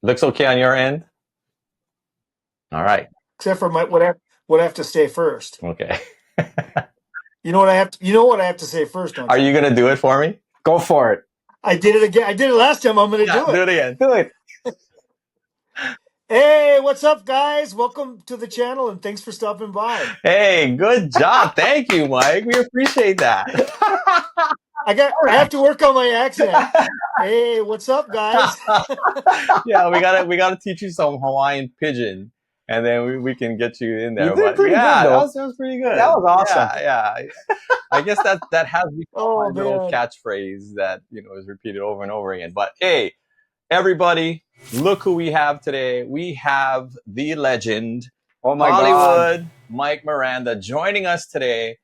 Looks okay on your end? All right. Except for what I have to say first. Okay. You know what I have to say first, don't Are you? you gonna do it for me? Go for it. I did it again. I did it last time. I'm going to Yeah, do do it. it again. Do it. Hey, what's up, guys? Welcome to the channel, and thanks for stopping by. Hey, good job. Thank you, Mike. We appreciate that. I have to work on my accent. Hey, what's up, guys? Yeah, we gotta teach you some Hawaiian pigeon, and then we can get you in You there. did But pretty good, yeah, though. that was pretty That good. was awesome. Yeah. I guess that has become my Oh little man. catchphrase that is repeated over and over again. But hey, everybody, look who we have today. We have the legend, Oh my God. Hollywood Mike Miranda, joining us today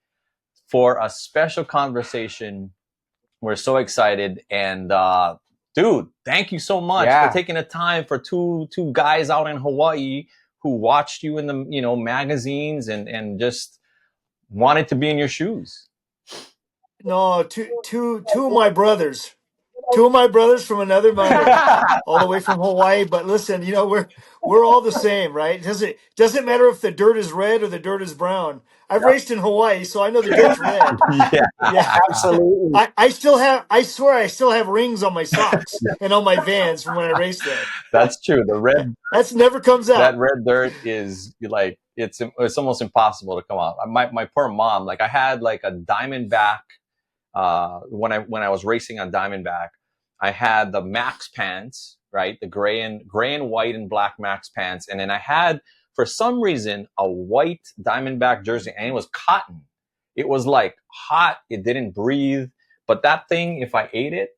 for a special conversation. We're so excited, and dude, thank you so much for Yeah. taking the time for two guys out in Hawaii who watched you in the magazines and just wanted to be in your shoes. No, two of my brothers. Two of my brothers from another mother, all the way from Hawaii. But listen, we're all the same, right? Doesn't matter if the dirt is red or the dirt is brown. I've raced in Hawaii, so I know the dirt's red. Yeah, Yeah. Absolutely. I still have, I swear I still have rings on my socks and on my Vans from when I raced there. that's true. The red That's never comes that out. red dirt is like it's almost impossible to come out. My poor mom, like I had like a Diamondback when I was racing on Diamondback, I had the Max pants, right? The gray and white and black Max pants, and then I had for some reason a white Diamondback jersey, and it was cotton. It was like hot. It didn't breathe. But that thing, if I ate it,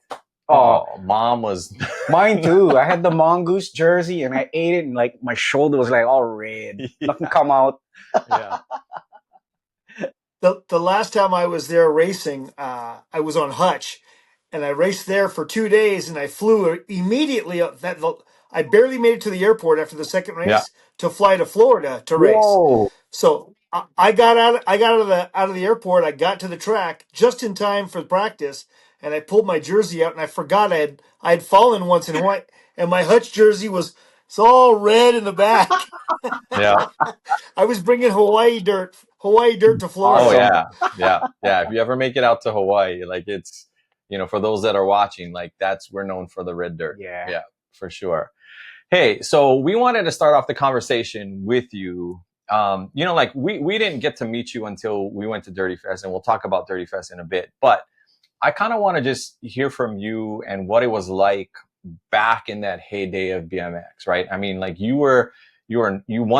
Oh, mom was mine too. I had the mongoose jersey and I ate it and like my shoulder was like all red. Nothing come out. yeah. The last time I was there racing, I was on Hutch, and I raced there for 2 days, and I flew immediately. I barely made it to the airport after the second Yeah. race to fly to Florida to race. Whoa. So I got out of the airport. I got to the track just in time for practice, and I pulled my jersey out, and I forgot I had fallen once in Hawaii, and my Hutch jersey was it's all red in the back. Yeah. I was bringing Hawaii dirt to Oh Florida. Awesome. yeah. If you ever make it out to Hawaii, like it's for those that are watching, like we're known for the red dirt. Yeah. Yeah, for sure. Hey, so we wanted to start off the conversation with you. Like we didn't get to meet you until we went to Dirty Fest, and we'll talk about Dirty Fest in a bit. But I kind of want to just hear from you and what it was like back in that heyday of BMX, right? I mean, like you won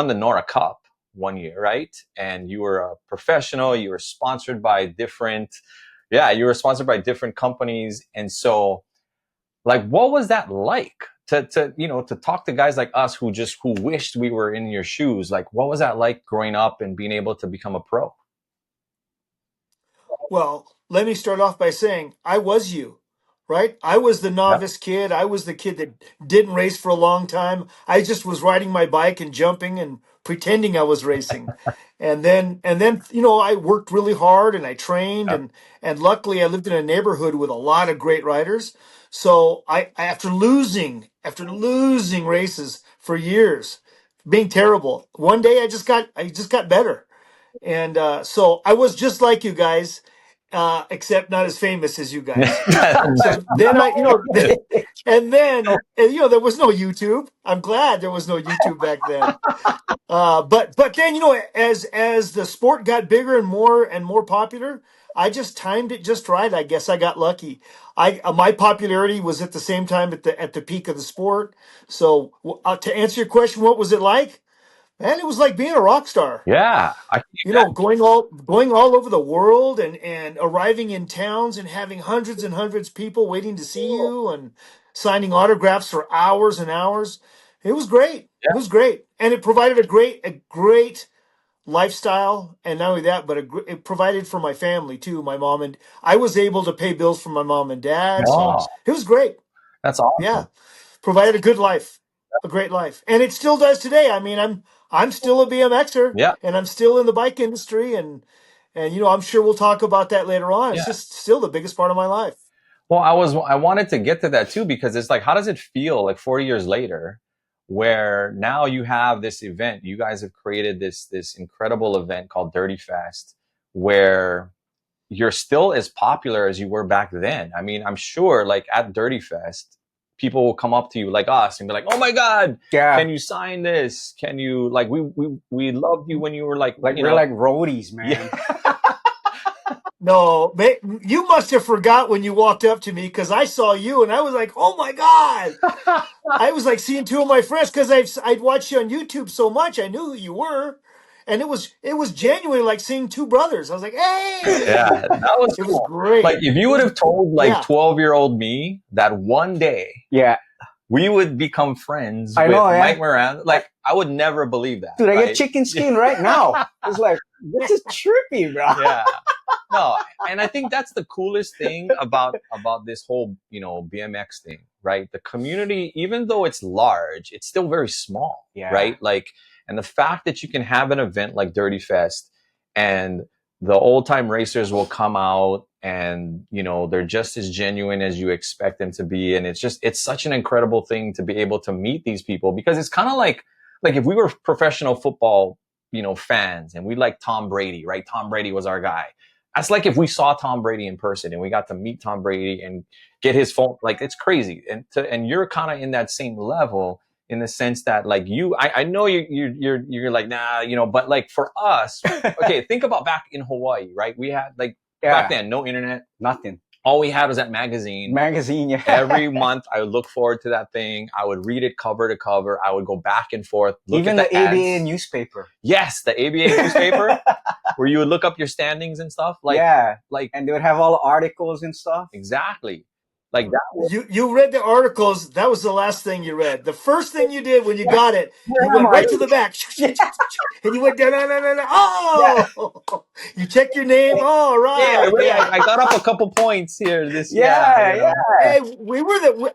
the Nora Cup one year, right? And you were a professional. You were sponsored by different companies, and so like, what was that like to talk to guys like us who wished we were in your shoes? Like, what was that like growing up and being able to become a pro? Well, let me start off by saying I was you, right? I was the Yeah. novice kid. I was the kid that didn't race for a long time. I just was riding my bike and jumping and pretending I was racing. And then, I worked really hard and I trained and luckily I lived in a neighborhood with a lot of great riders. So after losing races for years, being terrible, one day I just got better. And so I was just like you guys, except not as famous as you guys. So then there was no YouTube. I'm glad there was no YouTube back then. But then as the sport got bigger and more popular, I just timed it just right. I guess I got lucky. My popularity was at the same time at the peak of the sport. So to answer your question, what was it like? Man, it was like being a rock star. Yeah. Going all over the world and arriving in towns and having hundreds and hundreds of people waiting to see you and signing autographs for hours and hours. It was great. It was great, and it provided a great lifestyle. And not only that, but it provided for my family too. My mom and I was able to pay bills for my mom and dad, so Oh, it was great. that's Yeah, awesome. provided a good life, a great life, and it still does today. I mean, I'm still a BMXer, Yeah. and I'm still in the bike industry, and I'm sure we'll talk about that later on. It's Yeah. just still the biggest part of my life. Well, I wanted to get to that too because it's like, how does it feel like 40 years later? where now you have this event. You guys have created this incredible event called Dirty Fest, where you're still as popular as you were back then. I mean, I'm sure like at Dirty Fest, people will come up to you like us and be like, "Oh my God, Yeah. can you sign this? Can you like we loved you when you were like Like we're like roadies, man. Yeah. No, you must have forgot when you walked up to me because I saw you and I was like, "Oh my God!" I was like seeing two of my friends because I'd watched you on YouTube so much. I knew who you were, and it was genuinely like seeing two brothers. I was like, Yeah, "Hey!" that was It was cool. Like great. if you would have told like Yeah. 12-year-old me that one day Yeah. we would become friends I with know, Mike yeah. Miranda, like I would never believe that. Dude, I right? get chicken skin right now. It's like, this is trippy, bro. Yeah. No, and I think that's the coolest thing about this whole, BMX thing, right? The community, even though it's large, it's still very small, Yeah. right? Like, and the fact that you can have an event like Dirty Fest and the old time racers will come out and, they're just as genuine as you expect them to be. And it's such an incredible thing to be able to meet these people, because it's kind of like if we were professional football, fans, and we like Tom Brady, right? Tom Brady was our guy. That's like if we saw Tom Brady in person and we got to meet Tom Brady and get his phone. Like, it's crazy. And you're kind of in that same level, in the sense that like I know you're like, nah, but like for us, okay, think about back in Hawaii, right? We had like back then no internet, nothing. All we had was that magazine. Yeah. Every month, I would look forward to that thing. I would read it cover to cover. I would go back and forth. Even the ABA newspaper. Yes, the ABA newspaper, where you would look up your standings and stuff. Like, yeah, like, and they would have all the articles and stuff. Exactly. Like that. You read the articles. That was the last thing you read. The first thing you did when you got it, you went right to the back, and you went down. Oh, you check your name. Oh, right. Yeah. I got up a couple points here. Yeah. Hey,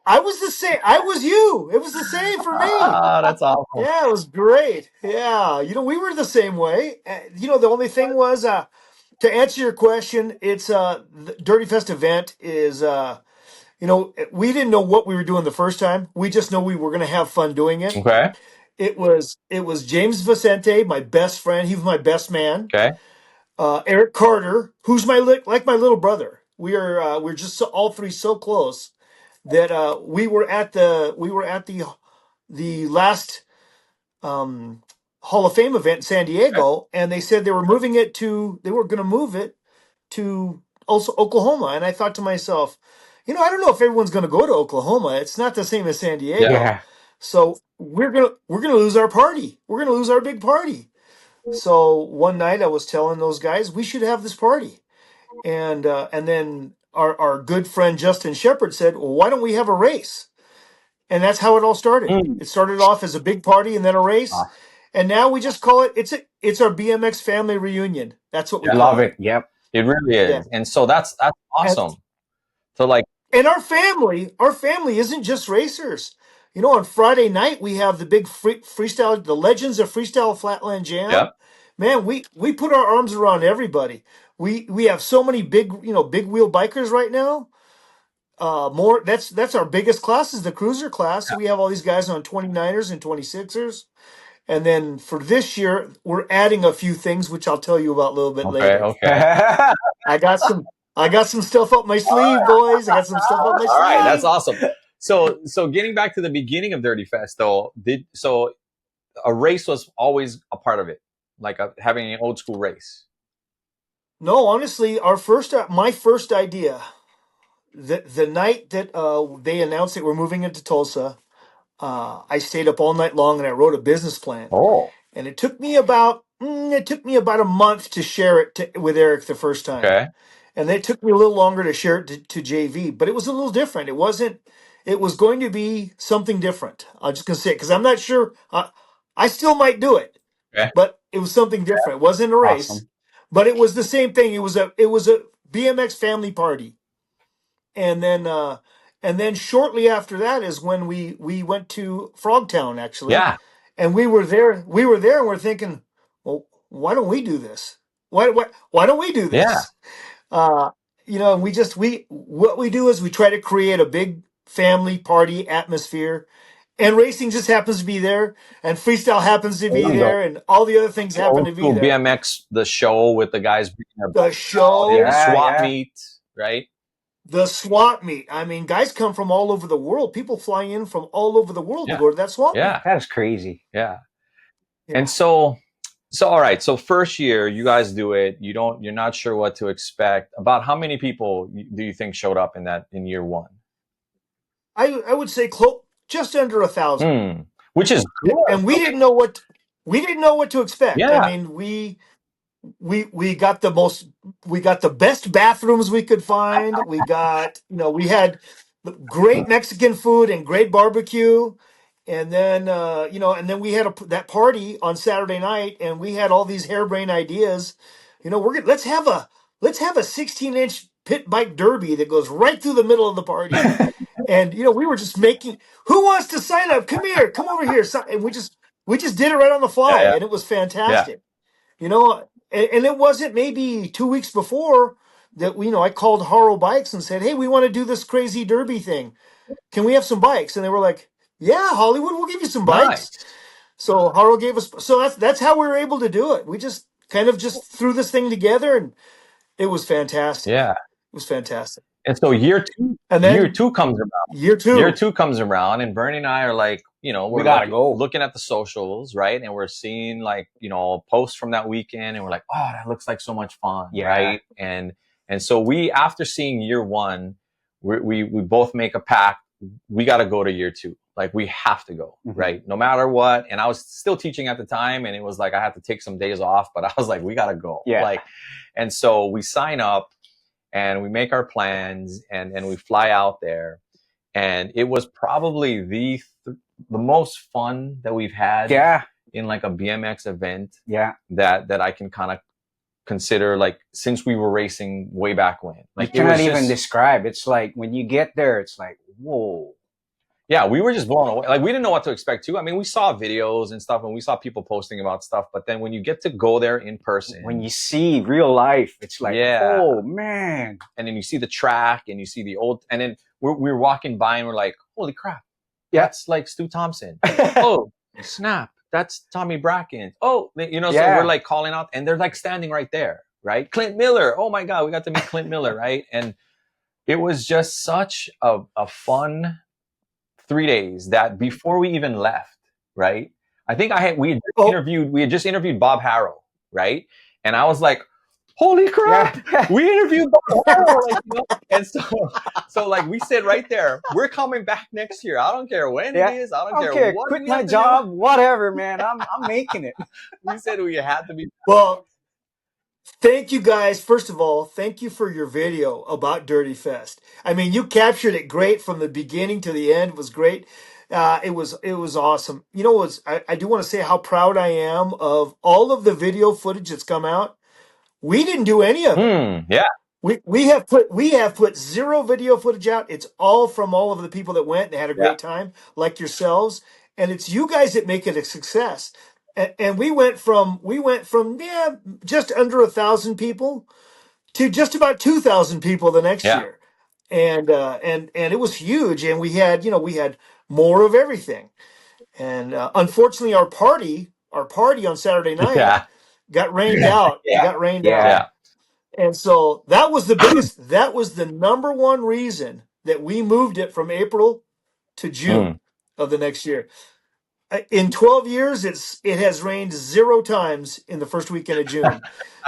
I was the same. I was you. It was the same for me. Oh, that's awesome. Yeah, it was great. Yeah, we were the same way. The only thing was, to answer your question, it's the Dirty Fest event is we didn't know what we were doing the first time. We just know we were going to have fun doing it. Okay. It was James Vicente, my best friend. He was my best man. Okay. Eric Carter, who's like my little brother. We're just all three so close that we were at the last Hall of Fame event in San Diego, and they said they were going to move it to also Oklahoma. And I thought to myself, I don't know if everyone's going to go to Oklahoma. It's not the same as San Diego. Yeah. So we're gonna lose our party. We're gonna lose our big party. So one night I was telling those guys we should have this party, and then our good friend Justin Shepard said, "Well, why don't we have a race?" And that's how it all started. It started off as a big party and then a race, and now we just call it it's our BMX family reunion. That's what we call love it. Yep, it really is. Yeah. And so that's awesome. So like, and our family isn't just racers. On Friday night we have the big freestyle, the Legends of Freestyle Flatland Jam. Yep. Man, we put our arms around everybody. We have so many big wheel bikers right now. That's our biggest class is the cruiser class. So we have all these guys on 29ers and 26ers. And then for this year, we're adding a few things, which I'll tell you about a little bit later. Okay. I got some stuff up my sleeve, boys. I got some stuff up my sleeve. All right, that's awesome. So getting back to the beginning of Dirty Fest, though, a race was always a part of it, like having an old school race. No, honestly, my first idea, the night that they announced that we're moving into Tulsa, I stayed up all night long and I wrote a business plan. Oh. And it took me about a month to share it with Eric the first time. Okay. And it took me a little longer to share it to JV, but it was a little different. It was going to be something different. I'm just going to say it because I'm not sure. I still might do it, Okay. but it was something different. It wasn't a race, but it was the same thing. It was a BMX family party. And then shortly after that is when we went to Frogtown, actually. Yeah. And we were there and we're thinking, well, why don't we do this? Why don't we do this? Yeah. What we do is we try to create a big family party atmosphere, and racing just happens to be there, and freestyle happens to be Walang go. there, and all the other things happen Old to be school there. BMX, the show with the guys bringing their The bikes out. Yeah, the show, swap Yeah. meet, right? the swap meet. I mean, guys come from all over the world. People fly in from all over the world to Yeah. go to that swap Yeah. meet. That is crazy. Yeah. Yeah. And so all right. So first year, you guys do it. You're not sure what to expect. About how many people do you think showed up in year one? I would say just under 1,000. Which is good. And we didn't know what to expect. Yeah. I mean, we got the best bathrooms we could find. We had great Mexican food and great barbecue. And then we had that party on Saturday night, and we had all these harebrained ideas. Let's have a 16-inch pit bike derby that goes right through the middle of the party. And we were just making, who wants to sign up? Come here, come over here. And we just did it right on the fly, Yeah. and it was fantastic. And it wasn't maybe 2 weeks before that I called Haro Bikes and said, "Hey, we want to do this crazy derby thing. Can we have some bikes?" And they were like, "Yeah, Hollywood, we'll give you some bikes." Nice. So Haro gave us. So that's how we were able to do it. We just kind of just threw this thing together, and it was fantastic. Yeah. It was fantastic. And so year two comes around. Year two comes around, and Bernie and I are like, we gotta go. Looking at the socials, right? And we're seeing posts from that weekend, and we're like, oh, that looks like so much fun, right? And so we, after seeing year one, we both make a pact. We got to go to year two. Like, we have to go, right? No matter what. And I was still teaching at the time, and it was like I had to take some days off, but I was like, we got to go. Yeah. And so we sign up, and we make our plans, and we fly out there. And it was probably the most fun that we've had in like a BMX event that I can kind of consider, like, since we were racing way back when. Like, you cannot even describe. It's like when you get there, it's like, whoa. Yeah, we were just blown away. Like, we didn't know what to expect too. I mean, we saw videos and stuff, and we saw people posting about stuff, but then when you get to go there in person, when you see real life, it's like, oh man. And then you see the track, and you see the old, and then we're walking by, and we're like, holy crap, that's like Stu Thompson. Oh, snap, that's Tommy Bracken. Oh, so we're like calling out, and they're like standing right there, right? Clint Miller. Oh my God, we got to meet Clint Miller, right? And it was just such a fun 3 days that before we even left, right? I think we had just interviewed Bob Harrow, right? And I was like, holy crap, we interviewed Bob Harrow. And so like we said right there, we're coming back next year. I don't care when it is. I don't care what. Quit my job, whatever, man. I'm making it. We said we had to be. Well, thank you guys. First of all, thank you for your video about Dirty Fest. I mean, you captured it great from the beginning to the end. It was great. It was awesome. I do want to say how proud I am of all of the video footage that's come out. We didn't do any of it. Yeah. We have put zero video footage out. It's all from all of the people that went and had a great time, like yourselves, and it's you guys that make it a success. And we went from just under 1,000 people to just about 2,000 people the next year, and it was huge. And we had more of everything. And unfortunately, our party on Saturday night got rained out. It got rained out. And so that was the biggest, that was the number one reason that we moved it from April to June of the next year. In 12 years, it has rained 0 times in the first weekend of June.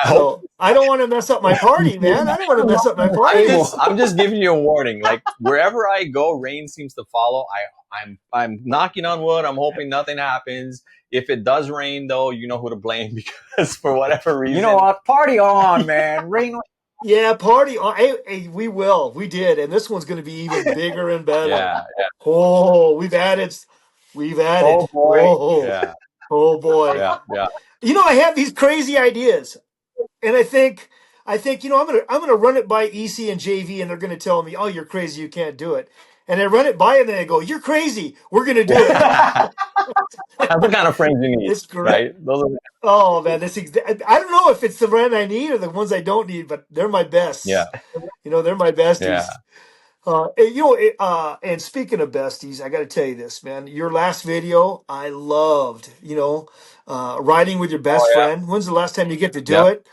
So I don't want to mess up my party, man. I don't want to mess up my party. I'm just giving you a warning. Like, wherever I go, rain seems to follow. I'm knocking on wood. I'm hoping nothing happens. If it does rain, though, you know who to blame, because for whatever reason. You know what? Party on, man. Rain. Yeah, party on. Hey, we will. We did. And this one's going to be even bigger and better. Yeah. Oh, we've added. Oh, boy. Oh, boy. Yeah. I have these crazy ideas. And I think I'm gonna run it by EC and JV, and they're gonna tell me, "Oh, you're crazy, you can't do it." And I run it by them, and they go, "You're crazy, we're gonna do it." That's the kind of friends you need. It's great. Right? Oh man, I don't know if it's the friend I need or the ones I don't need, but they're my best. Yeah. They're my besties. Yeah. And speaking of besties, I got to tell you this, man. Your last video, I loved. Riding with your Oh best yeah. friend. When's the last time you get to do Yep. it?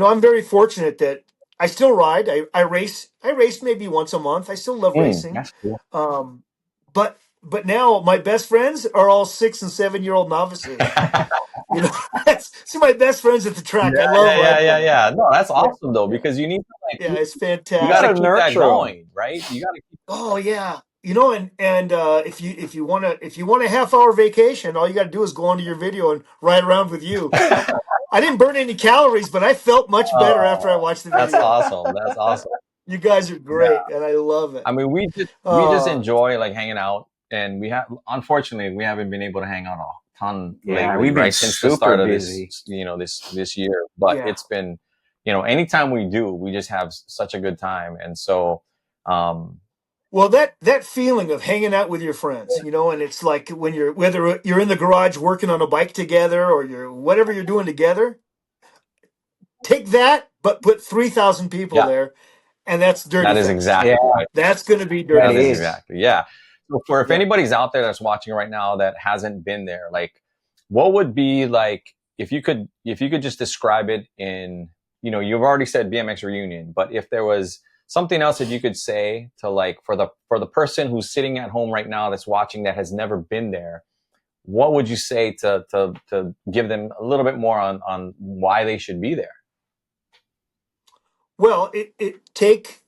I'm very fortunate that I still ride. I race. I race maybe once a month. I still love racing. That's cool. Um, but now my best friends are all 6 and 7 year old novices. You know, see my best friends at the Yeah, track. I love yeah, riding yeah, with them. yeah. No, that's Yeah, awesome though, yeah. because you need to Yeah, it's you got to Gotta fantastic. keep that nurture them. going, right? You got to keep. Oh yeah, and if you want a half-hour vacation, all you got to do is go onto your video and ride around with you. I didn't burn any calories, but I felt much better after I Oh, watched the that's video. awesome. That's awesome. You guys are Yeah. great, and I love it. I mean, we just Uh, enjoy like hanging out, and unfortunately we haven't been able to hang out a ton Yeah, lately, we've been right? Since the super start of this, busy. this year. But yeah. it's been, anytime we do, we just have such a good time, and so, um, Well, that feeling of hanging out with your friends, and it's like when whether you're in the garage working on a bike together or you're whatever you're doing together, take that, but put 3,000 people yeah, there, and that's Dirty that is Fest. Yeah, exactly right. That's going to be that Dirty That is Fest. is. exactly, yeah. So for if Yeah. anybody's out there that's watching right now that hasn't been there, like, what would be like if you could just describe it in, you've already said BMX reunion, but if there was something else that you could say to like for the person who's sitting at home right now that's watching that has never been there, what would you say to give them a little bit more on why they should be there? Well, it take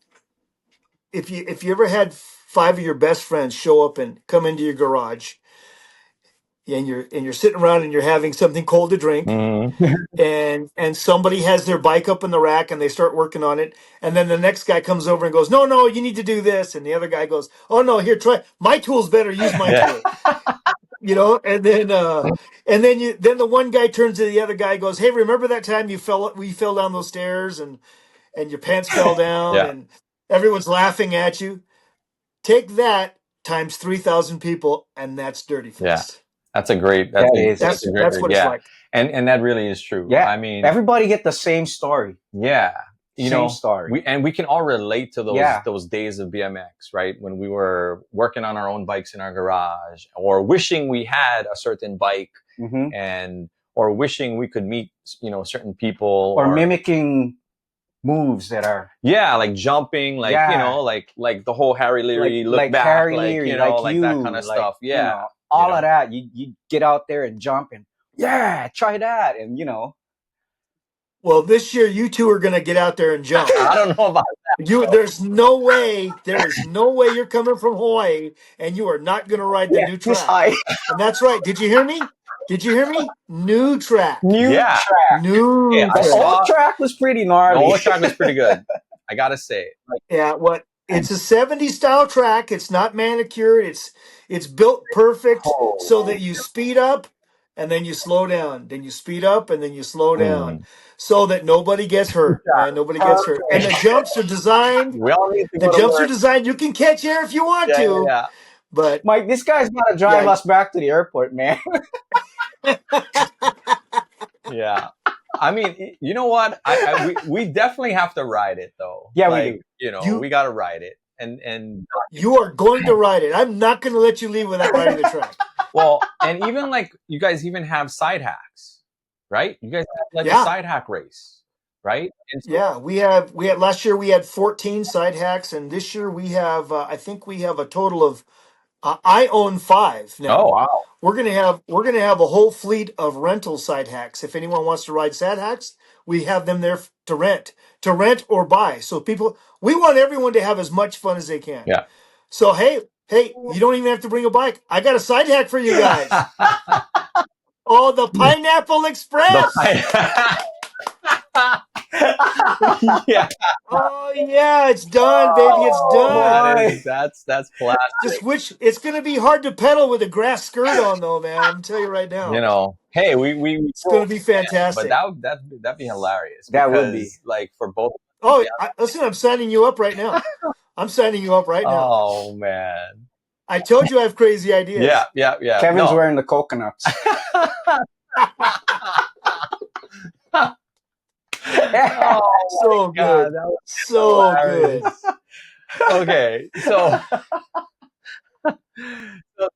if you ever had five of your best friends show up and come into your garage, and you're sitting around and you're having something cold to drink, Mm-hmm. and somebody has their bike up in the rack and they start working on it, and then the next guy comes over and goes, no, no, you need to do this, and the other guy goes, oh no, here, try my tool's better, use my Yeah, tool. And then the one guy turns to the other guy and goes, hey, remember that time we fell down those stairs and your pants fell down yeah, and everyone's laughing at you. Take that times 3,000 people, and that's Dirty yeah. Fest. That's a great. That That's is. a That's great. what it's Yeah, like. and that really is true. Yeah, I mean, everybody get the same story. yeah, Same story. we can all relate to those Yeah. those days of BMX, right? When we were working on our own bikes in our garage, or wishing we had a certain bike, Hmm. and or wishing we could meet, certain people, Or mimicking moves that are yeah, like jumping, like yeah, like the whole Harry Leary look like back, Harry like Leary, like that kind of like stuff. Yeah, you all of know. that. You get out there and jump and yeah, try that, and Well, this year you two are going to get out there and jump. I don't know about There is no way you're coming from Hawaii and you are not going to ride the yeah, new this track. high And that's right. Did you hear me? Did you hear me? New track. new yeah. track. Okay, New I The track. saw old track was pretty the gnarly. old track was pretty good. I gotta say, like, Yeah, it's a 70s style track. It's not manicured. It's built perfect so oh, that you speed up and then you slow down. Then you speed up and then you slow down mm, so that nobody gets hurt, man. Nobody gets hurt. And Perfect. we all need to the go to jumps are work. designed, you can catch air if you want Yeah, to, yeah, but Mike, this guy's gotta drive yeah. us back to the airport, man. yeah. I mean, you know what? We definitely have to ride it though. Yeah, we Like, do. you we got to ride it, and you are going to ride it. I'm not going to let you leave without riding the track. well, and even like you guys even have side hacks, right? You guys have like a Yeah. side hack race, right? And so, Yeah, we had last year we had 14 side hacks, and this year we have I think we have a total of I own 5 oh now. wow, We're gonna have a whole fleet of rental side hacks. If anyone wants to ride side hacks, we have them there to rent or buy. So we want everyone to have as much fun as they can. yeah. So hey, you don't even have to bring a bike. I got a side hack for you guys. Oh, the Pineapple Express. Yeah. Oh yeah, it's done, baby. It's done. That's classic. It's gonna be hard to pedal with a grass skirt on, though, man. I'm telling you right now, Hey, we it's gonna be but fantastic. that'd be hilarious That would be. because like for both. Oh, listen, I'm signing you up right now. I'm signing you up right now. Oh man. I told you I have crazy ideas. Yeah. Kevin's No. wearing the coconuts. Oh So my God, good. that was So good. hilarious. Okay, so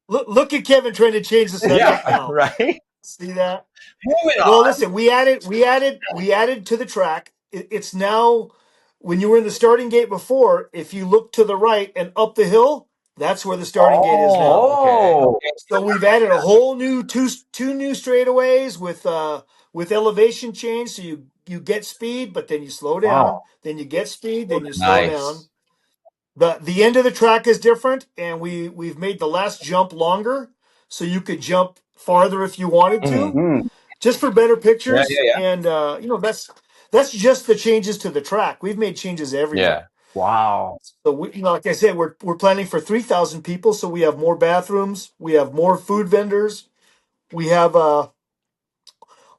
Look at Kevin trying to change the subject yeah, now. right. See that? Moving Well, on. listen, we added to the track. It's now when you were in the starting gate before, if you look to the right and up the hill, that's where the starting gate is now. Oh, okay. Oh, So we've added a whole new two new straightaways with elevation change. So you get speed, but then you slow down. wow. Then you get speed, then you slow down. Nice. The end of the track is different, and we've made the last jump longer, so you could jump farther if you wanted Mhm. to, Mm, just for better Yeah, pictures. yeah, And that's just the changes to the track. We've made changes yeah. everywhere. wow. So like I said, we're planning for 3,000 people, so we have more bathrooms, we have more food vendors, we have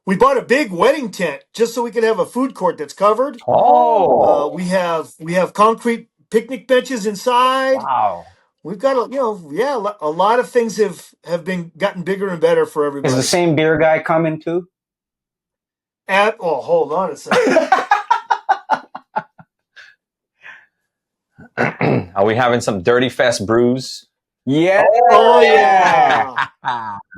we bought a big wedding tent just so we could have a food court that's covered. Oh, We have concrete picnic benches inside. wow. We've got a lot of things have been gotten bigger and better for Is the everybody. same beer guy coming too? Hold on a second. Are we having some Dirty Fest brews? Yeah. Oh yeah.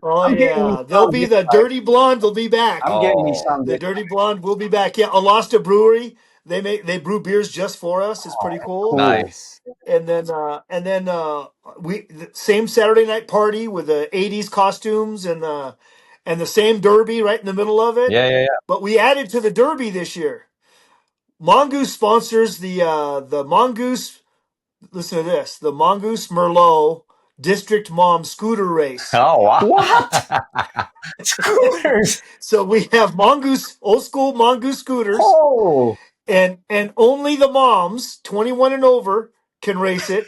Oh I'm getting me yeah. They'll some be this the time. Dirty Blonde. They'll be back. I'm getting me Oh, some The this. Dirty Blonde will be back. Yeah, Alosta Brewery. They brew beers just for us. It's pretty cool. Cool. nice. And then we the same Saturday night party with the '80s costumes and the same derby right in the middle of it. Yeah, yeah, But we added to the derby this year. Mongoose sponsors the Mongoose. Listen to this: the Mongoose Merlot District Mom Scooter yeah. Race. Oh, wow. What? Scooters. So we have mongoose, old school mongoose scooters, Oh. and only the moms, 21 and over, can race it.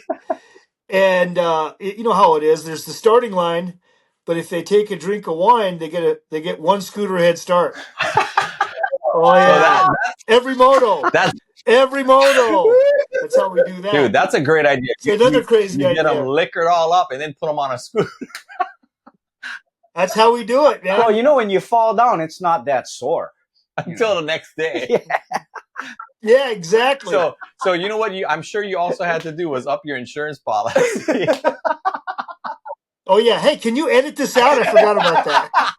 And you know how it is. There's the starting line, but if they take a drink of wine, they get one scooter head start. Oh So yeah, every moto, that's every moto. That's how we do dude, that. that's a great idea. It's another crazy You get them idea. liquored all up and then put them on a scooter That's how we do it, Well, man. you know, when you fall down, it's not that sore. until the next day. Yeah. Yeah, exactly. So you know what I'm sure you also had to do was up your insurance policy. Oh yeah. Hey, can you edit this out? I forgot about that.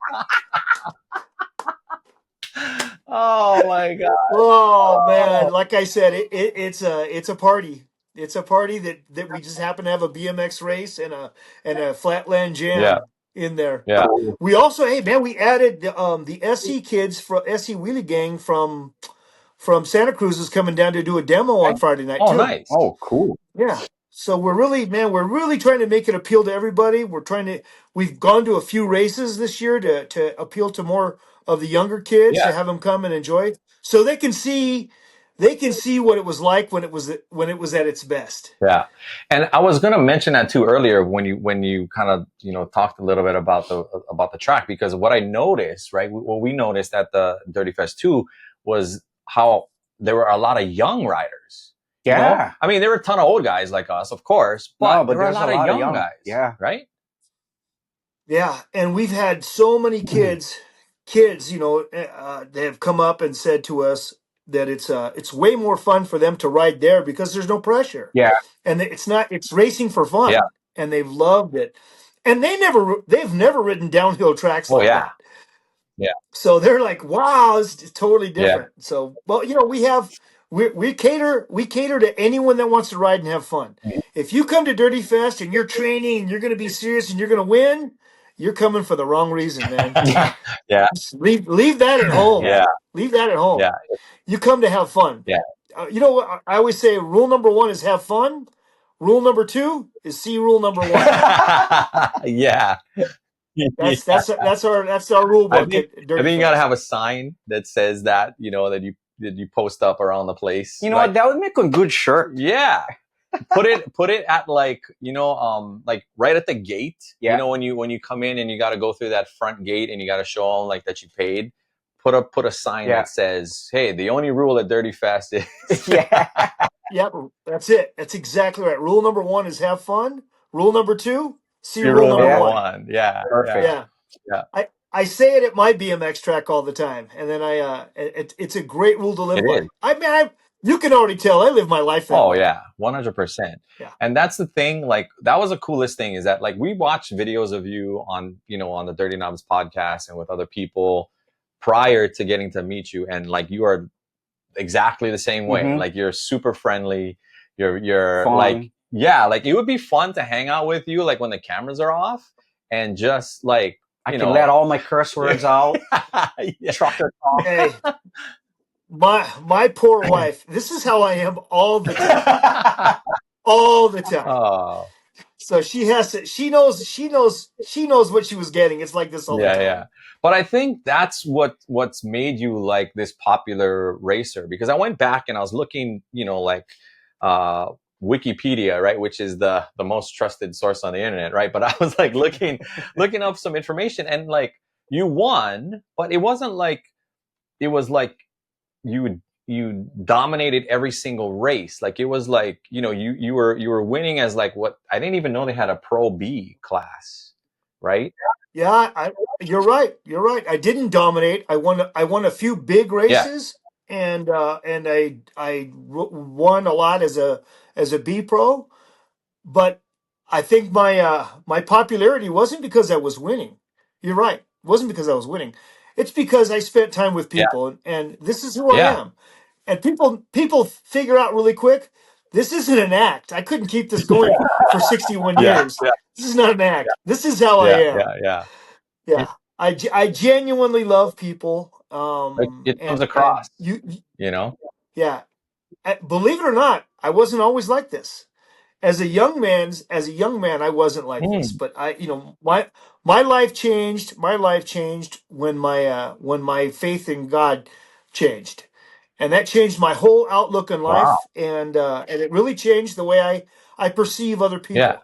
Oh my god. Oh man, like I said, it's a party. It's a party that we just happen to have a BMX race and a flatland Yeah, jam in there. yeah. Cool. We also, hey man, we added the SE kids from SE Wheelie Gang from Santa Cruz is coming down to do a demo on Friday night Oh, too. nice. Oh, cool. Yeah. So we're really trying to make it appeal to everybody. We've gone to a few races this year to appeal to more of the younger kids Yeah, to have them come and enjoy it, so they can see what it was like when it was at its best. yeah. And I was gonna mention that too earlier when you kind of talked a little bit about the track, because what I noticed, right? What we noticed at the Dirty Fest 2 was how there were a lot of young riders. Yeah. I mean, there were a ton of old guys like us, of course, but, No, but there were a there's lot of young guys. Yeah. Right? Yeah, and we've had so many kids, they have come up and said to us that it's way more fun for them to ride there because there's no pressure, Yeah. and it's racing for Yeah. fun, and they've loved it, and they've never ridden downhill tracks Oh like yeah. that. Yeah. So they're like, wow, it's totally Yeah. different. So, well, we cater to anyone that wants to ride and have fun. If you come to Dirty Fest and you're training and you're going to be serious and you're going to win, you're coming for the wrong reason, man. Yeah. Just leave that at home. Yeah. Leave that at home. Yeah. You come to have fun. Yeah. You know what I always say? Rule number one is have fun. Rule number two is see rule number one. Yeah. That's our rule I book think at I Dirty think you gotta Fest. have a sign that says that that you post up around the place. You know what? That would make a good shirt. Yeah. Put it at like right at the gate. Yeah. When you come in and you got to go through that front gate and you got to show them like that you paid. Put a sign Yeah. that says, "Hey, the only rule at Dirty Fest is." Yeah. Yep, that's it. That's exactly right. Rule number one is have fun. Rule number two, see Rule rule number Yeah. one. Yeah. Perfect. Yeah. Yeah. I say it at my BMX track all the time, and then it's a great rule to live It by. is. I mean, You can already tell I live my life that Oh way. yeah, 100%. Yeah. And that's the thing. Like that was the coolest thing is that like we watched videos of you on on the Dirty Knobs podcast and with other people prior to getting to meet you, and like you are exactly the same way. Mm-hmm. Like you're super friendly. You're like Fun. yeah, like it would be fun to hang out with you like when the cameras are off and just like I can let all my curse words out. yeah. Trucker talk. Hey, my poor wife. This is how I am all the time. All the time. Oh. So she has to. She knows what she was getting. It's like this all the time. Yeah. But I think that's what's made you like this popular racer, because I went back and I was looking, like Wikipedia, right, which is the most trusted source on the internet, right? But I was like looking up some information, and like you won, but it wasn't like it was like you dominated every single race. Like it was like you were winning as like what I didn't even know they had a Pro B class, right? Yeah, you're right. You're right. I didn't dominate. I won a few big Yeah, races, and I won a lot as a B pro. But I think my popularity wasn't because I was winning. You're right. It wasn't because I was winning. It's because I spent time with yeah, people, and this is who I yeah, am. And people figure out really quick. This isn't an act. I couldn't keep this going for 61 yeah, years. This is not an act. This is how I yeah, am. yeah. Yeah, I genuinely love people. It comes And across, you know. yeah, believe it or not, I wasn't always like this. As a young man, I wasn't like this. Mm. But my life changed. My life changed when my faith in God changed, and that changed my whole outlook in Wow. life, and it really changed the way I perceive other Yeah, people.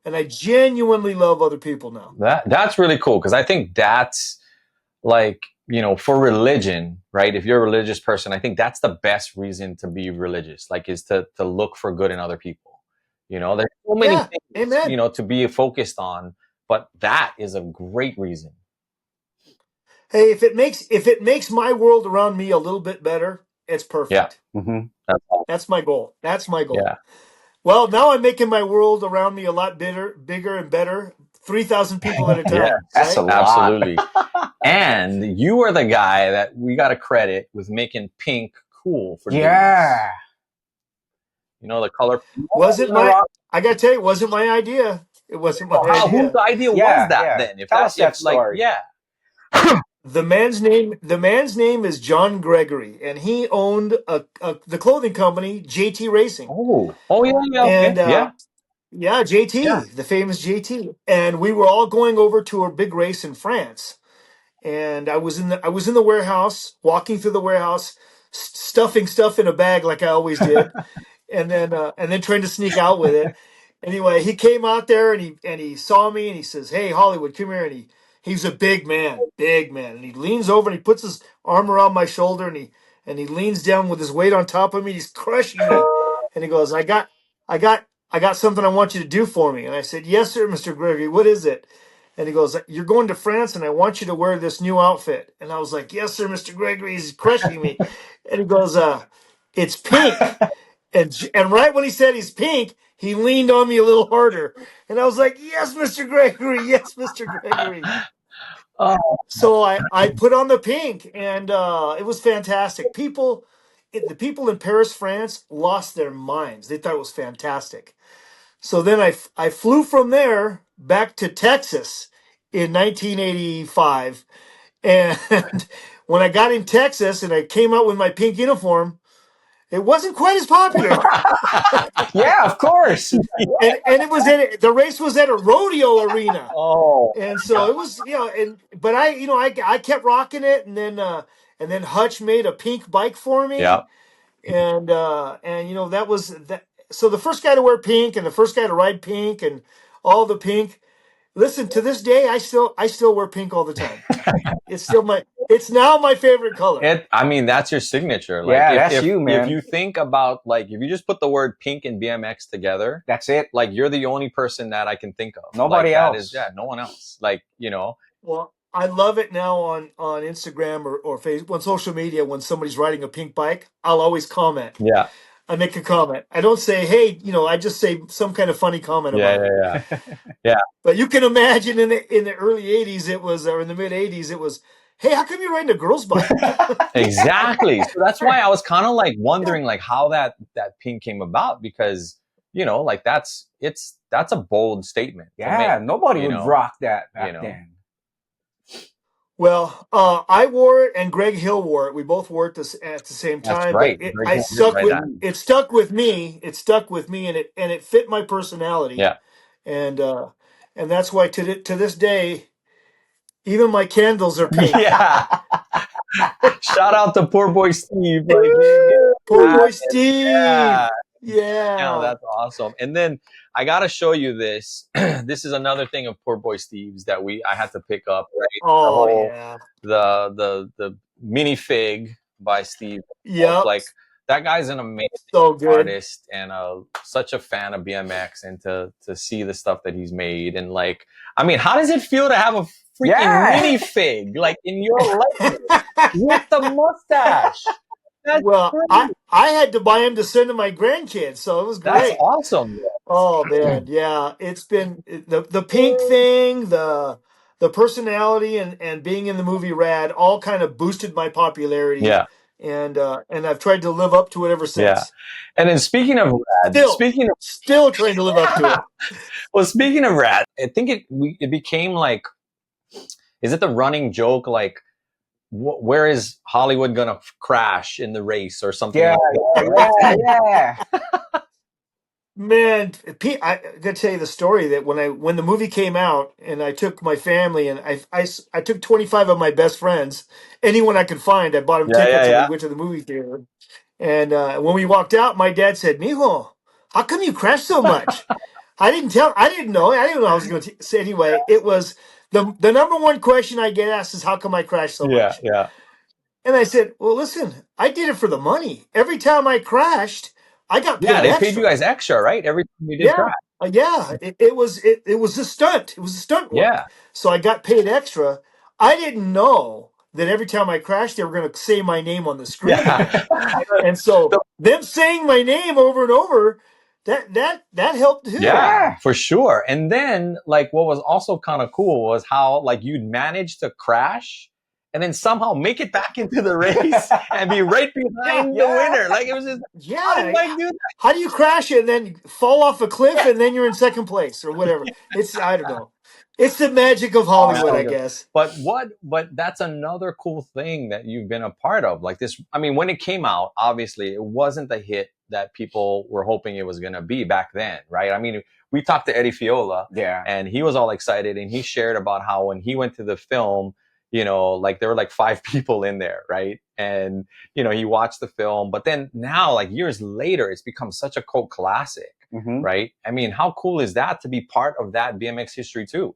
And I genuinely love other people now. that's really cool, because I think that's like for religion, right? If you're a religious person, I think that's the best reason to be religious, like is to look for good in other people. There's so many Yeah, things amen. to be focused on, but that is a great reason. Hey, if it makes my world around me a little bit better, it's Yeah, perfect. Mm-hmm. that's all. That's my goal. That's my goal. Yeah, Well, now I'm making my world around me a lot bigger and better. 3,000 people at a yeah, time, That's a right? lot. absolutely. And you are the guy that we got to credit with making pink cool for dudes. Yeah. The color. Wasn't my I gotta tell you, it wasn't my idea. It wasn't my Whose idea. idea Yeah, was that yeah. then? If Tell that, us that if like, story. yeah. The man's name is John Gregory, and he owned the clothing company JT Racing. Oh, yeah, okay, And yeah. yeah, Yeah. JT, the famous JT. And we were all going over to a big race in France. And I was in the warehouse, walking through the warehouse, stuffing stuff in a bag like I always did, and then trying to sneak out with it. Anyway, he came out there and he saw me and he says, "Hey, Hollywood, come here." And he's a big man, and he leans over and he puts his arm around my shoulder and he leans down with his weight on top of me. He's crushing me, and he goes, "I got something I want you to do for me." And I said, "Yes, sir, Mr. Gregory. What is it?" And he goes, "You're going to France, and I want you to wear this new outfit." And I was like, "Yes, sir, Mr. Gregory." He's crushing me, and he goes, "It's pink." And right when he said he's pink, he leaned on me a little harder, and I was like, "Yes, Mr. Gregory. Yes, Mr. Gregory." Oh, So I put on the pink, and it was fantastic. The people in Paris, France, lost their minds. They thought it was fantastic. So then I flew from there back to Texas in 1985. And when I got in Texas and I came out with my pink uniform, it wasn't quite as popular. Yeah, of course. And the race was at a rodeo arena. oh, And so it was, but I kept rocking it. And then Hutch made a pink bike for yeah. me. And that was that. So the first guy to wear pink and the first guy to ride pink and all the pink. Listen, to this day, I still wear pink all the time. It's now my favorite color. I mean, that's your signature. Like, Yeah, if, that's if, you, man. if you think about, like, if you just put the word pink and BMX together, That's it. like, you're the only person that I can think of. Nobody Like, that else. is, yeah, no one else. Like, Well, I love it now on Instagram or Facebook, on social media. When somebody's riding a pink bike, I'll always comment. Yeah, I make a comment. I don't say, "Hey," I just say some kind of funny comment yeah, about it. yeah, yeah, But you can imagine in the early '80s, it was, or in the mid '80s, it was, "Hey, how come you're riding a girl's bike?" exactly. So that's why I was kind of like Yeah. wondering like how that pin came about, because like that's a bold statement to Yeah, make. nobody would rock that You back know, then. Well, I wore it, and Greg Hill wore it. We both wore it at the same that's time. But right. Greg Hill did write that. it stuck with me. It stuck with me, and it fit my personality, Yeah, and that's why to this day, even my candles are pink. yeah. Shout out to poor boy Steve. Like he gave Poor that. boy Yeah. Steve. Yeah, Yeah. that's awesome. And then I gotta show you this. This is another thing of poor boy Steve's that I had to pick up, right? The Oh whole yeah. the minifig by Steve. Yep. Like that guy's an amazing So good. artist and such a fan of BMX, and to see the stuff that he's made, and like, I mean, how does it feel to have a freaking Yeah. minifig like in your life with the mustache? That's Well, great. I had to buy him to send to my grandkids, so it was That's great. awesome. Oh man, yeah, it's been the pink thing, the personality, and being in the movie Rad all kind of boosted my popularity, Yeah. and I've tried to live up to it ever Yeah. since. And then speaking of rad, Still trying to live up to it. speaking of rad, I think it became like, is it the running joke like, where is Hollywood gonna crash in the race or something Yeah, like that, yeah, yeah. Man, I gotta tell you the story that when the movie came out, and I took my family, and I took 25 of my best friends, anyone I could find, I bought them Yeah, yeah, tickets, and we yeah, went to the movie theater. And when we walked out, my dad said, "Mijo, how come you crashed so much?" I didn't know. I didn't know I was going to say anyway. It was the number one question I get asked is, "How come I crashed so yeah, much?" yeah, And I said, "Well, listen, I did it for the money. Every time I crashed, I got yeah. paid They paid you extra." guys extra, right? Every time you did Yeah, crash. it was a stunt. It was a stunt work. Yeah, So I got paid extra. I didn't know that every time I crashed, they were going to say my name on the screen yeah. again. And so them saying my name over and over, that helped too. Yeah, Yeah. for sure. And then, like, what was also kind of cool was how, like, you'd manage to crash and then somehow make it back into the race and be right Yeah, behind the Yeah. winner. Like, it was just, how did yeah. Mike do How do you crash and then fall off a cliff and then you're in second place or whatever? It's I don't know. It's the magic of Hollywood, I that? guess. But that's another cool thing that you've been a part of. Like this, I mean, when it came out, obviously it wasn't the hit that people were hoping it was going to be back then, right? I mean, we talked to Eddie Fiola, Yeah. and he was all excited, and he shared about how when he went to the film, like there were like 5 people in there, right? And he watched the film, but then now, like years later, it's become such a cult classic, Mm-hmm. right? I mean, how cool is that to be part of that BMX history too?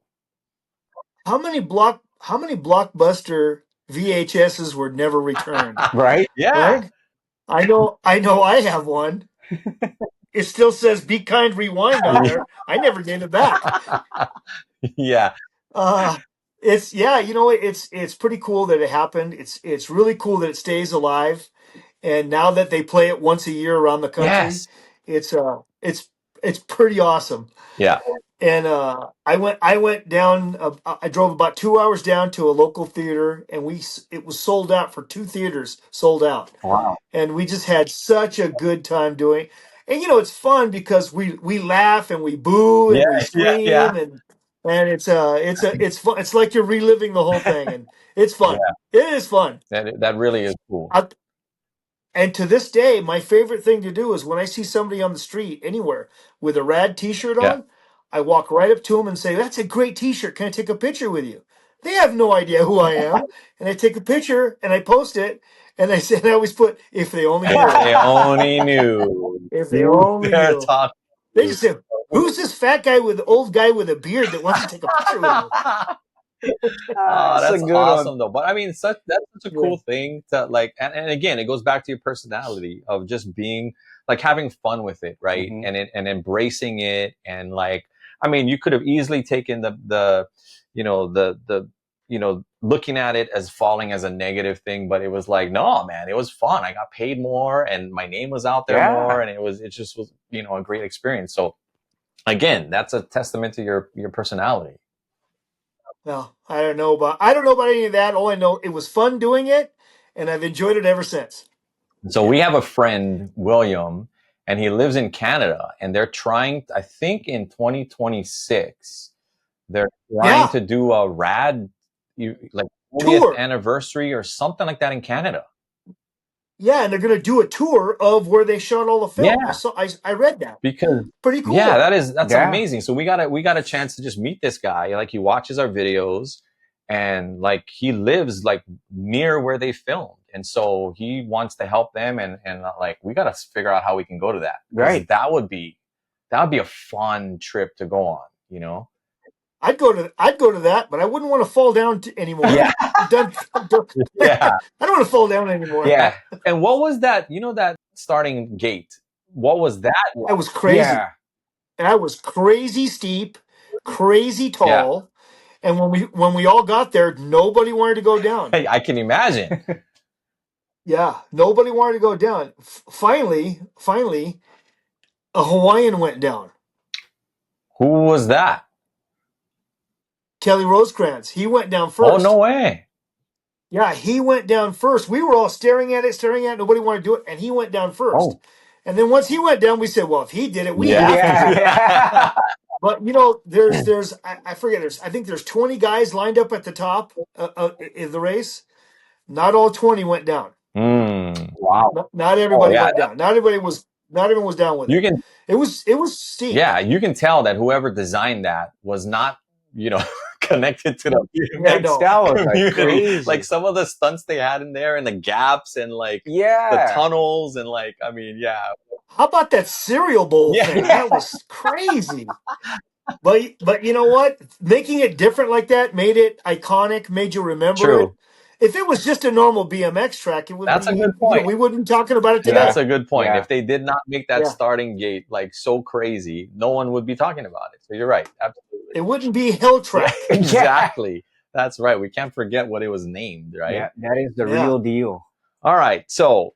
How many blockbuster VHSs were never returned? Right? Yeah. Right? I know I have one. It still says "Be Kind Rewind" on there. I never gave it back. Yeah. Uh it's yeah, it's pretty cool that it happened. It's really cool that it stays alive. And now that they play it once a year around the country, Yes. it's it's pretty awesome. Yeah. And I went down. I drove about 2 hours down to a local theater, and it was sold out for two theaters, sold out. Wow. And we just had such a good time doing. And it's fun because we laugh and we boo Yeah. and we Yeah. Yeah. scream, and it's fun. It's like you're reliving the whole thing, and it's fun. Yeah. It is fun. That really is cool. And to this day, my favorite thing to do is when I see somebody on the street anywhere with a rad T-shirt Yeah. on, I walk right up to them and say, "That's a great T-shirt. Can I take a picture with you?" They have no idea who I am, and I take a picture and I post it, and I say, and I always put, "If they only If knew, they only knew if they who only they're knew." talking They to. just say, "Who's this fat guy with old guy with a beard that wants to take a picture with me?" Oh, It's a that's good one. awesome though. But I mean, that's such a Yeah. cool thing to like, and again, it goes back to your personality of just being like having fun with it, right? Mm-hmm. And embracing it, and like, I mean, you could have easily taken the you know looking at it as falling as a negative thing, but it was like, no, man, it was fun. I got paid more, and my name was out there more, and it just was, a great experience. So again, that's a testament to your personality. Well, I don't know about any of that. All I know, it was fun doing it, and I've enjoyed it ever since. So we have a friend, William, and he lives in Canada, and they're trying, I think in 2026, they're trying to do a rad, like 40th Tour. anniversary or something like that in Canada. Yeah, and they're going to do a tour of where they shot all the film. Yeah. I read that. Because pretty cool. Yeah, that's amazing. So we got a chance to just meet this guy. Like, he watches our videos, and like he lives like near where they filmed, and so he wants to help them, and like we got to figure out how we can go to that. Right. That would be a fun trip to go on. I'd go to that, but I wouldn't want to fall down anymore. Yeah. Yeah. I don't want to fall down anymore. Yeah. And what was that? That starting gate. What was that? It was crazy. Yeah. That was crazy steep, crazy tall. And when we all got there, nobody wanted to go down. Hey, I can imagine. Yeah, nobody wanted to go down. Finally, a Hawaiian went down. Who was that? Kelly Rosecrans. He went down first. Oh, no way. Yeah, he went down first. We were all staring at it. Nobody wanted to do it, and he went down first. Oh. And then once he went down, we said, well, if he did it, we have to. Yeah. But there's I forget, I think there's 20 guys lined up at the top of the race. Not all 20 went down. Wow. Not everybody went down. Not everyone was down with it. It was steep. Yeah, you can tell that whoever designed that was not, connected to the BMX. That was like crazy. Like some of the stunts they had in there, and the gaps, and like the tunnels, and like, I mean, yeah. How about that cereal bowl thing? That was crazy. But you know what? Making it different like that made it iconic, made you remember it. If it was just a normal BMX track, it would That's a good point. We wouldn't be talking about it today. That's a good point. Yeah. If they did not make that starting gate like so crazy, no one would be talking about it. So you're right. Absolutely. It wouldn't be hill track. Exactly. That's right. We can't forget what it was named, right? Yeah, that is the real deal. All right. So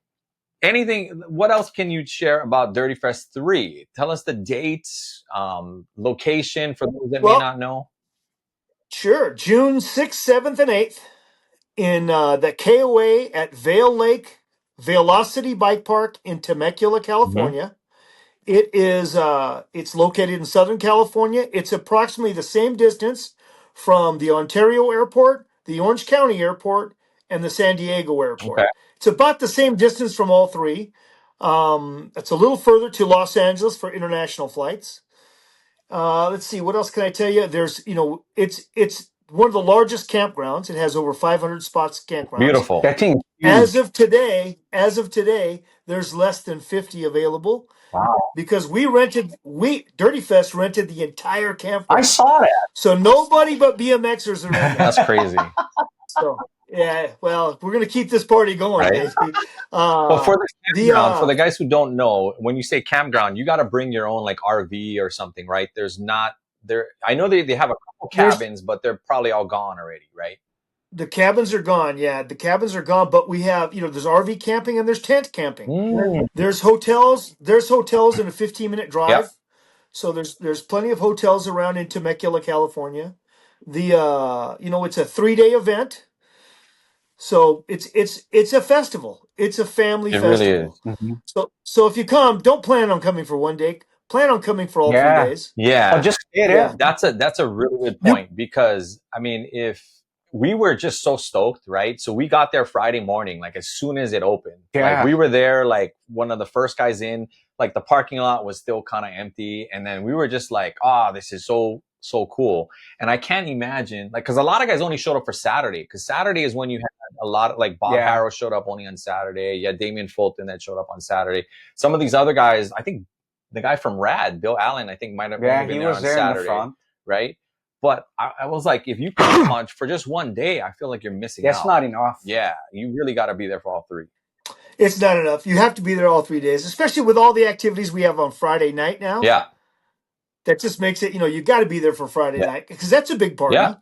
what else can you share about Dirty Fest 3? Tell us the dates, location for those that may not know. Sure. June 6th, 7th, and 8th in the KOA at Vail Lake Velocity Bike Park in Temecula, California. It is it's located in Southern California. It's approximately the same distance from the Ontario Airport, the Orange County Airport, and the San Diego Airport. Okay. It's about the same distance from all three. It's a little further to Los Angeles for international flights. Let's see, what else can I tell you? There's, it's one of the largest campgrounds. It has over 500 spots campgrounds. Beautiful. That thing. As of today, there's less than 50 available. Wow. Because Dirty Fest rented the entire campground. I saw that. So nobody but BMXers are in there. That's crazy. So yeah, well, we're gonna keep this party going. Right. Well, for the campground, for the guys who don't know, when you say campground, you got to bring your own like RV or something, right? There's not there. I know they have a couple cabins, but they're probably all gone already, right? The cabins are gone. Yeah, the cabins are gone. But we have, there's RV camping and there's tent camping. There's hotels. There's hotels in a 15-minute drive. Yep. So there's plenty of hotels around in Temecula, California. It's a 3-day event. So it's a festival. It's a family festival. Really is. So if you come, don't plan on coming for one day. Plan on coming for all 3 days. Yeah. Just stay there. That's a really good point, because I mean, if we were just so stoked, right? So we got there Friday morning, like as soon as it opened. Yeah. Like we were there, like one of the first guys in, like the parking lot was still kind of empty. And then we were just like, this is so cool. And I can't imagine, like, because a lot of guys only showed up for Saturday, because Saturday is when you had a lot of, like, Bob Harrow showed up only on Saturday. You had Damien Fulton that showed up on Saturday. Some of these other guys, I think the guy from Rad, Bill Allen, I think might have been there on Saturday, in the front. Right? But I was like, if you come on for just one day, I feel like you're missing out. That's not enough. Yeah, you really got to be there for all 3. It's not enough. You have to be there all 3 days, especially with all the activities we have on Friday night now. Yeah. That just makes it, you got to be there for Friday night, because that's a big party. Yeah.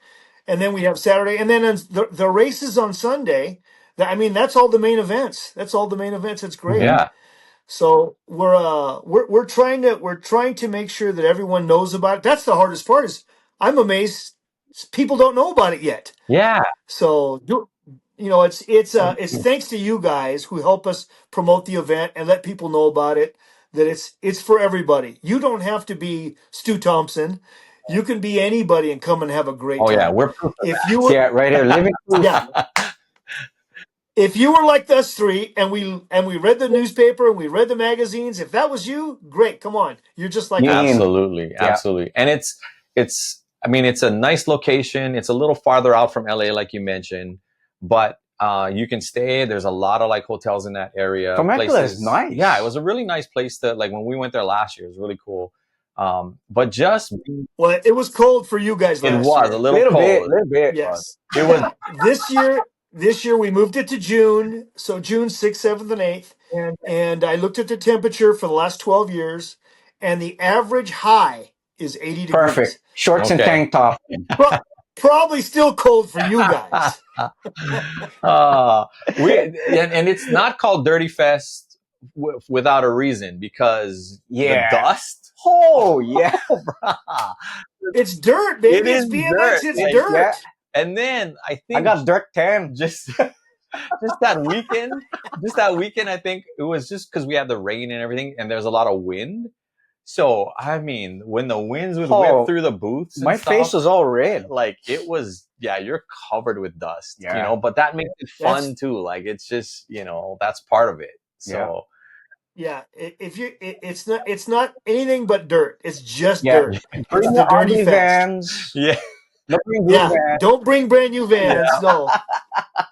and then we have Saturday, and then the races on Sunday. I mean, that's all the main events. That's all the main events. It's great. Yeah. So we're trying to make sure that everyone knows about it. That's the hardest part. Is I'm amazed people don't know about it yet. Yeah. So it's thanks to you guys who help us promote the event and let people know about it. That it's for everybody. You don't have to be Stu Thompson. You can be anybody and come and have a great Oh yeah, time. we're proof of If you were Yeah, right here, living proof. yeah, if you were like us three and we read the newspaper and we read the magazines, if that was you, great. Come on, you're just like You us. in. Absolutely, Yeah. absolutely. And it's I mean, it's a nice location. It's a little farther out from LA, like you mentioned, but you can stay. There's a lot of like hotels in that area. Temecula is nice. Yeah, it was a really nice place to like when we went there last year. It was really cool. But just Well, it was cold for you guys it last was year. a little cold. Little bit. Yes. It was This year we moved it to June, so June 6th, 7th, and 8th. And I looked at the temperature for the last 12 years, and the average high is 80 degrees. Perfect. Shorts and Okay. tank top. Probably still cold for you guys. And it's not called Dirty Fest without a reason because Yeah. the dust. Oh yeah. It's dirt, baby. It It's is BMX. dirt. It's Like, dirt. yeah. And then I think I got dirt 10. just that weekend, I think it was just because we had the rain and everything, and there's a lot of wind. So I mean, when the winds would whip through the booths, and My stuff, face was all red. like it was. Yeah, you're covered with dust. Yeah. You know, but that makes it fun too. Like it's just that's part of it. So. Yeah, it's not anything but dirt. It's just Yeah. dirt. Bring It's the the dirty ugly fest. vans. Yeah. Don't bring good vans. Don't bring brand new vans. No.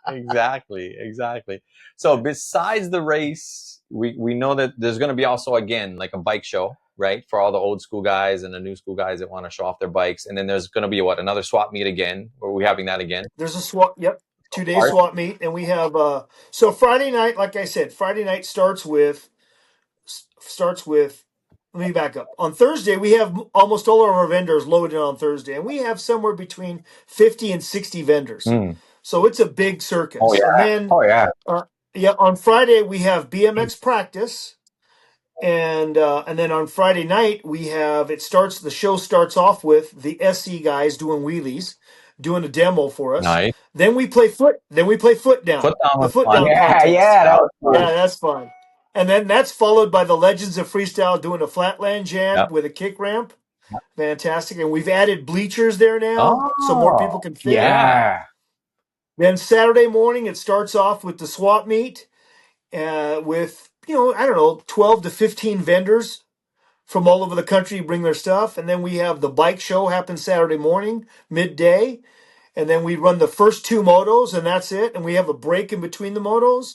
Exactly. So besides the race, we know that there's going to be also again like a bike show, right, for all the old school guys and the new school guys that want to show off their bikes. And then there's going to be another swap meet again. Or we having that again? There's a swap. Yep, 2-day swap meet, and we have so Friday night. Like I said, Friday night starts with. Let me back up. On Thursday, we have almost all of our vendors loaded on Thursday, and we have somewhere between 50 and 60 vendors. So it's a big circus. Oh yeah. And then, on Friday we have BMX practice, and then on Friday night we have the show starts off with the SC guys doing wheelies, doing a demo for us. Nice. Then we play foot down. Foot down The was foot fun. down contest. That was fun. Yeah, that's fun. And then that's followed by the Legends of Freestyle doing a flatland jam with a kick ramp. Fantastic. And we've added bleachers there now so more people can fit. Yeah. Then Saturday morning, it starts off with the swap meet with, 12 to 15 vendors from all over the country bring their stuff. And then we have the bike show happen Saturday morning, midday. And then we run the first 2 motos, and that's it. And we have a break in between the motos.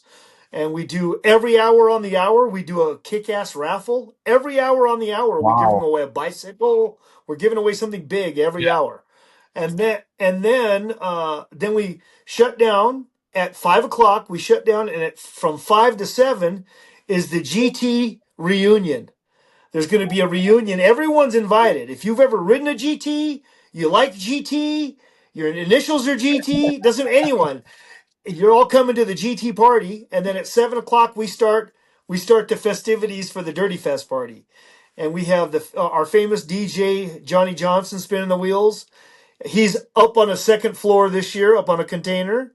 And we do every hour on the hour. We do a kick-ass raffle. Every hour on the hour, we're giving away a bicycle. We're giving away something big every hour. And then we shut down at 5:00. We shut down, and from 5 to 7 is the GT reunion. There's going to be a reunion. Everyone's invited. If you've ever ridden a GT, you like GT, your initials are GT, doesn't anyone. You're all coming to the GT party, and then at 7:00 we start the festivities for the Dirty Fest party, and we have our famous DJ Johnny Johnson spinning the wheels. He's up on a second floor this year, up on a container,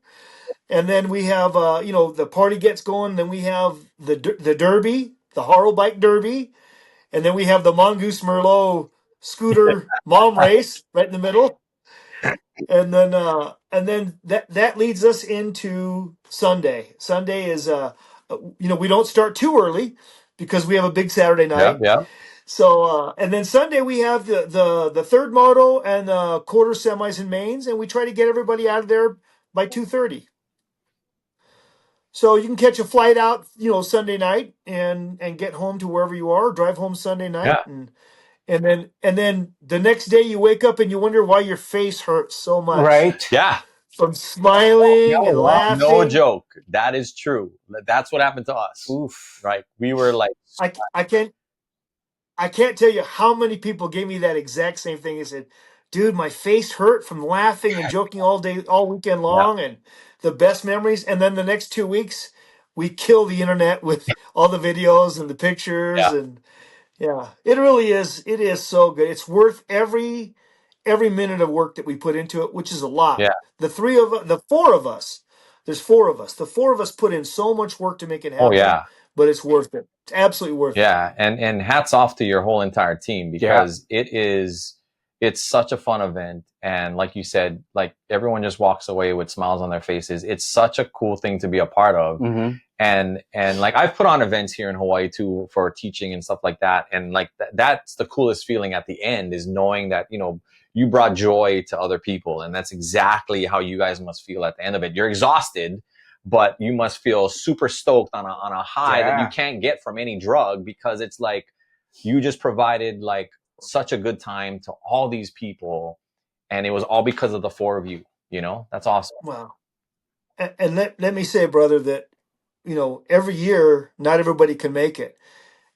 and then we have the party gets going. Then we have the derby, the Haro Bike Derby, and then we have the Mongoose Merlot scooter mom race right in the middle. And then that leads us into Sunday. Sunday is we don't start too early because we have a big Saturday night. Yeah. So and then Sunday we have the third moto and the quarter semis and mains, and we try to get everybody out of there by 2:30. So you can catch a flight out, Sunday night and get home to wherever you are, drive home Sunday night, and then the next day you wake up and you wonder why your face hurts so much. Right. Yeah. From smiling and laughing. No joke. That is true. That's what happened to us. Oof. Right. We were like, I can't tell you how many people gave me that exact same thing. They said, dude, my face hurt from laughing and joking all day, all weekend Yeah. long, and the best memories. And then the next 2 weeks, we kill the internet with all the videos and the pictures, Yeah. and yeah, it really is. It is so good. It's worth every minute of work that we put into it, which is a lot. Yeah. The four of us. There's four of us. The four of us put in so much work to make it Oh happen, yeah. but it's worth it. It's absolutely worth it. Yeah, and hats off to your whole entire team Yeah. because it's such a fun event, and like you said, like everyone just walks away with smiles on their faces. It's such a cool thing to be a part of. Mm-hmm. And like I've put on events here in Hawaii too for teaching and stuff like that, and like that's the coolest feeling at the end is knowing that you brought joy to other people, and that's exactly how you guys must feel at the end of it. You're exhausted, but you must feel super stoked on a high that you Yeah. can't get from any drug because it's like you just provided like such a good time to all these people, and it was all because of the four of you. That's awesome. Wow. And let me say, brother, that every year not everybody can make it,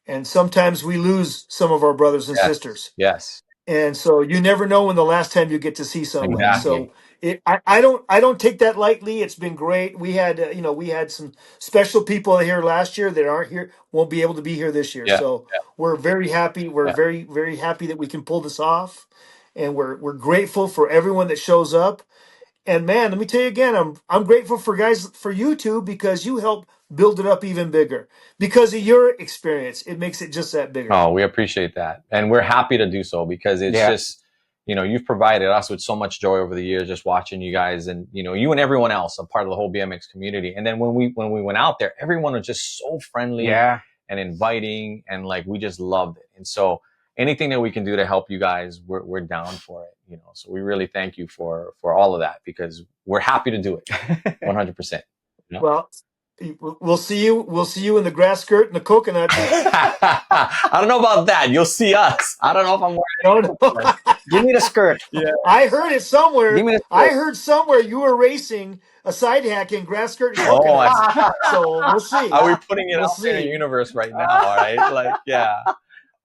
and sometimes we lose some of our brothers and Yes, sisters. yes, And so you never know when the last time you get to see somebody. exactly. So I don't take that lightly. It's been great. We had some special people here last year that aren't here, won't be able to be here this year. Yeah, So we're very happy. We're yeah. very, very happy that we can pull this off. And we're grateful for everyone that shows up. And man, let me tell you again, I'm grateful for you two because you help build it up even bigger. Because of your experience, it makes it just that bigger. Oh, we appreciate that. And we're happy to do so because it's Yeah. just, you've provided us with so much joy over the years just watching you guys and, you and everyone else, a part of the whole BMX community. And then when we went out there, everyone was just so friendly Yeah. and inviting and like we just loved it. And so anything that we can do to help you guys, we're down for it, So we really thank you for all of that because we're happy to do it 100%. Well, we'll see you. We'll see you in the grass skirt and the coconuts. I don't know about that. You'll see us. I don't know if I'm wearing. No. Give me the skirt. Yeah. I heard it somewhere. Give me the I skirt. heard somewhere you were racing a side hack in grass skirt and Oh, coconuts. So we'll see. Are we putting it We'll out there in the see. universe right now? All right. Like, yeah.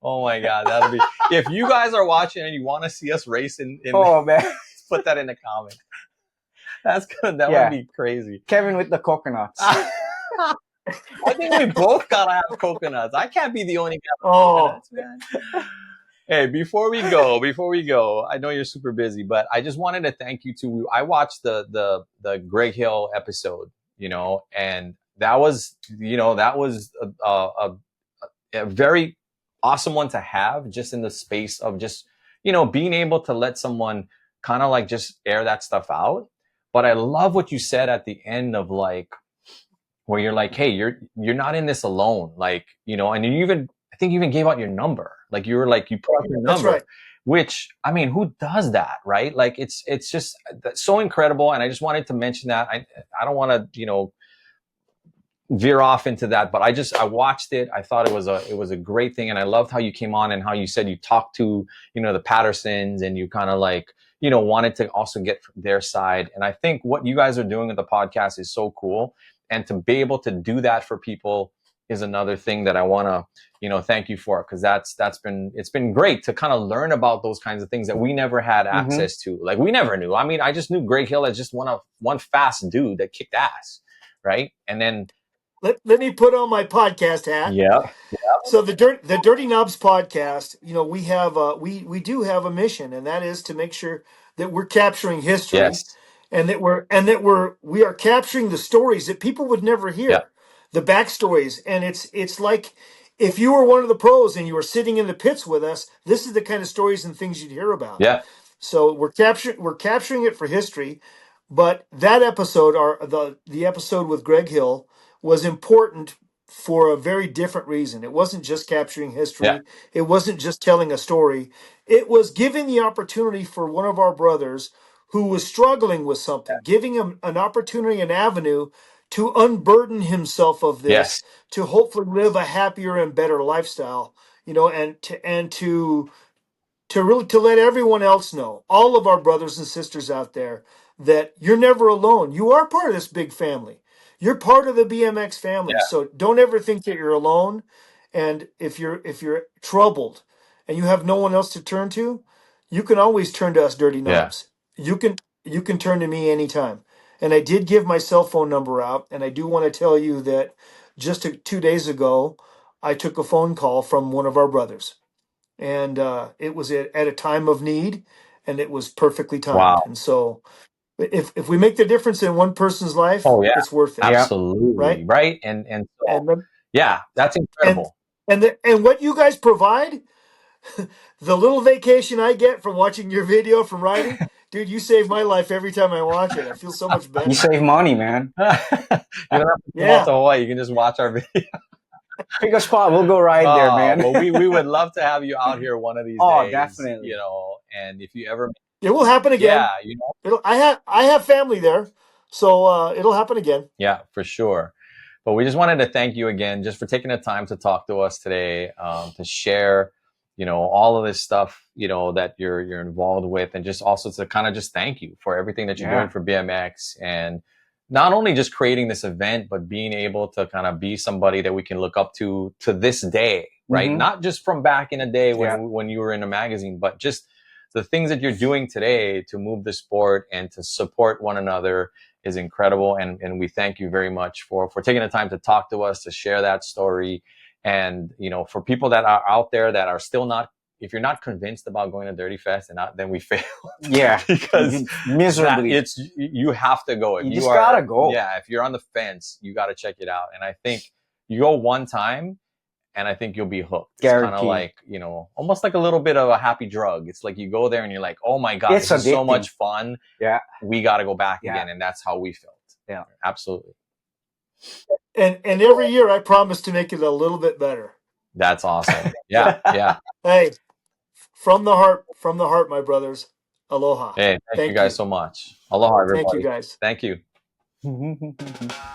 Oh my God. That'll be, if you guys are watching and you want to see us race Oh man. put that in the comments. That's good. That Yeah. would be crazy. Kevin with the coconuts. I think we both gotta have coconuts. I can't be the only guy with Oh, coconuts, man. Hey, before we go, I know you're super busy, but I just wanted to thank you too. I watched the Greg Hill episode, and that was a very awesome one to have just in the space of just being able to let someone kind of like just air that stuff out. But I love what you said at the end of like where you're like, hey, you're not in this alone, like, and I think you even gave out your number, like you were like you put out your that's number, right. which I mean, who does that, right? Like it's just that's so incredible, and I just wanted to mention that. I don't want to veer off into that, but I watched it. I thought it was a great thing, and I loved how you came on and how you said you talked to the Pattersons and you kind of like wanted to also get their side. And I think what you guys are doing with the podcast is so cool, and to be able to do that for people is another thing that I want to thank you for, because it's been great to kind of learn about those kinds of things that we never had access to. Like we never knew. I mean, I just knew Greg Hill as just one fast dude that kicked ass, right? And then Let me put on my podcast hat. yeah. So the Dirty Knobs podcast, we do have a mission, and that is to make sure that we're capturing history, Yes. and that we are capturing the stories that people would never hear, Yeah. the backstories. And it's like if you were one of the pros and you were sitting in the pits with us, this is the kind of stories and things you'd hear about. Yeah. So we're capturing it for history. But that episode, the episode with Greg Hill, was important for a very different reason. It wasn't just capturing history. Yeah. It wasn't just telling a story. It was giving the opportunity for one of our brothers who was struggling with something, giving him an opportunity, an avenue to unburden himself of this, Yes. to hopefully live a happier and better lifestyle, to let everyone else know, all of our brothers and sisters out there, that you're never alone. You are part of this big family. You're part of the BMX family. Yeah. So don't ever think that you're alone. And if you're troubled and you have no one else to turn to, you can always turn to us dirty Yeah. knobs. You can turn to me anytime. And I did give my cell phone number out, and I do want to tell you that just 2 days ago, I took a phone call from one of our brothers, and it was at a time of need, and it was perfectly timed. Wow. And so, if we make the difference in one person's life, Oh yeah. it's worth it, Yeah. Absolutely. right? Right. And so And the, yeah, that's and incredible. and what you guys provide, the little vacation I get from watching your video from riding, dude, you save my life every time I watch it. I feel so much You better. save money, man. You don't have to come out Yeah. to Hawaii. You can just watch our video. Pick a spot. We'll go ride there, man. Well, we would love to have you out here one of these Oh, days. definitely. You know, and if you ever, It will happen again. yeah, you know, I have family there, so it'll happen again. yeah, for sure. But we just wanted to thank you again just for taking the time to talk to us today, to share, you know, all of this stuff, you know, that you're involved with, and just also to kind of just thank you for everything that you're Yeah. doing for BMX, and not only just creating this event, but being able to kind of be somebody that we can look up to this day, right? Mhm. Not just from back in the day Yeah. when you were in a magazine, but just the things that you're doing today to move the sport and to support one another is incredible. And we thank you very much for taking the time to talk to us, to share that story. And, you know, for people that are out there that are still not, if you're not convinced about going to Dirty Fest, and not, then we failed. Yeah. Because Miserably. you have to go. If You just gotta go. Yeah. If you're on the fence, you got to check it out. And I think you go one time, and I think you'll be hooked. It's kind of Guaranteed. like, you know, almost like a little bit of a happy drug. It's like you go there and you're like, oh my God, It's this is so addicting. much fun. Yeah. We got to go back Yeah. again. And that's how we felt. Yeah. Absolutely. And every year I promise to make it a little bit better. That's awesome. Yeah. Yeah. Hey, from the heart, my brothers. Aloha. Hey, thank you guys so much. Aloha, everybody. Thank you, guys. Thank you.